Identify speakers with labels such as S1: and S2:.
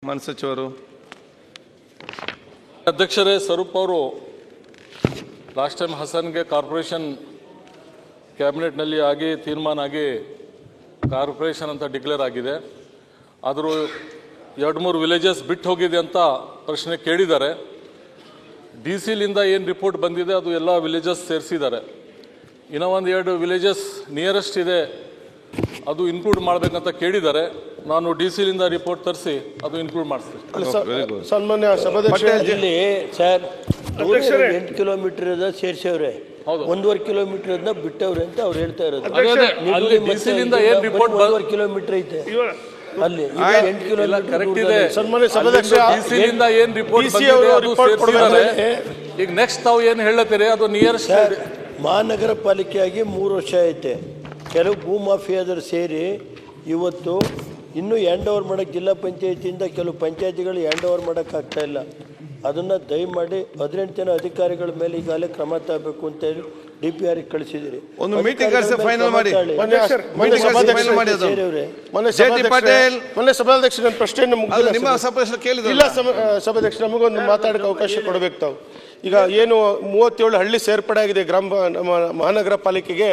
S1: ಮಾನ್ಯ ಸಚಿವರು.
S2: ಅಧ್ಯಕ್ಷರೇ, ಸ್ವರೂಪ್ ಅವರು ಲಾಸ್ಟ್ ಟೈಮ್ ಹಸನ್ಗೆ ಕಾರ್ಪೊರೇಷನ್ ಕ್ಯಾಬಿನೆಟ್ನಲ್ಲಿ ಆಗಿ ತೀರ್ಮಾನ ಆಗಿ ಕಾರ್ಪೊರೇಷನ್ ಅಂತ ಡಿಕ್ಲೇರ್ ಆಗಿದೆ. ಆದರೂ 2-3 ವಿಲೇಜಸ್ ಬಿಟ್ಟು ಹೋಗಿದೆ ಅಂತ ಪ್ರಶ್ನೆ ಕೇಳಿದ್ದಾರೆ. DC-ಲಿಂದ ಏನು ರಿಪೋರ್ಟ್ ಬಂದಿದೆ ಅದು ಎಲ್ಲ ವಿಲೇಜಸ್ ಸೇರಿಸಿದ್ದಾರೆ. ಇನ್ನೂ 1-2 ವಿಲೇಜಸ್ ನಿಯರೆಸ್ಟ್ ಇದೆ, ಅದು ಇನ್ಕ್ಲೂಡ್ ಮಾಡಬೇಕಂತ ಕೇಳಿದ್ದಾರೆ. ನಾನು DC-ಲಿಂದ ರಿಪೋರ್ಟ್ ತರಿಸಿ ಅದು ಇನ್ಕ್ಲೂಡ್ ಮಾಡಿಸ್ತೀನಿ.
S3: ಸನ್ಮಾನ್ಯ ಸಭಾಧ್ಯಕ್ಷರಲ್ಲಿ
S4: ಸರ್ 8 ಕಿಲೋಮೀಟರ್ ಸೇರಿಸವ್ರೆ, 1.5 ಕಿಲೋಮೀಟರ್ ಬಿಟ್ಟವ್ರೆ ಅಂತ ಅವ್ರು ಹೇಳ್ತಾ ಇರೋದು.
S2: DC-ಲಿಂದ ಏನು ರಿಪೋರ್ಟ್
S4: 1.5 ಕಿಲೋಮೀಟರ್ ಐತೆ ಅಲ್ಲಿ 8 ಕಿಲೋಮೀಟರ್
S2: ಕರೆಕ್ಟ್ ಇದೆ.
S3: ಸನ್ಮಾನ್ಯ ಸಭಾಧ್ಯಕ್ಷ
S2: DC-ಲಿಂದ ಏನು ರಿಪೋರ್ಟ್ ಬಂದಿದೆ ಅದು ಸೇರಿಸಿದ್ದಾರೆ. ಈಗ ನೆಕ್ಸ್ಟ್ ತಾವು ಏನು ಹೇಳತ್ತೀರಿ ಅದು ನಿಯರೆಸ್ಟ್
S4: ಮಹಾನಗರ ಪಾಲಿಕೆಯಾಗಿ 3 ವರ್ಷ ಐತೆ. ಕೆಲವು ಭೂ ಮಾಫಿಯಾದರು ಸೇರಿ ಇವತ್ತು ಇನ್ನೂ ಹ್ಯಾಂಡ್ ಓವರ್ ಮಾಡೋಕ್ಕೆ ಜಿಲ್ಲಾ ಪಂಚಾಯತಿಯಿಂದ ಕೆಲವು ಪಂಚಾಯತಿಗಳು ಹ್ಯಾಂಡ್ ಓವರ್ ಮಾಡೋಕ್ಕಾಗ್ತಾ ಇಲ್ಲ. ಅದನ್ನು ದಯಮಾಡಿ 18 ಜನ ಅಧಿಕಾರಿಗಳ ಮೇಲೆ ಈಗಾಗಲೇ ಕ್ರಮ ತಗೋಬೇಕು ಅಂತ ಹೇಳಿ DPR ಕಳಿಸಿದಿರಿ.
S1: ಒಂದು ಮೀಟಿಂಗ್ ಕರೆಸಿ ಫೈನಲ್ ಮಾಡಿ.
S3: ಮೊನ್ನೆ ಸಭಾಧ್ಯಕ್ಷ ನನ್ನ ಪ್ರಶ್ನೆಯನ್ನು
S1: ನಿಮ್ಮ ಸಭಾಧ್ಯಕ್ಷರು ಕೇಳಿದ್ರು.
S3: ಇಲ್ಲ ಸಭಾಧ್ಯಕ್ಷ, ನಮಗೊಂದು ಮಾತಾಡೋಕೆ ಅವಕಾಶ ಕೊಡಬೇಕು ತಾವು. ಈಗ ಏನು 37 ಹಳ್ಳಿ ಸೇರ್ಪಡೆ ಆಗಿದೆ ನಮ್ಮ ಮಹಾನಗರ ಪಾಲಿಕೆಗೆ.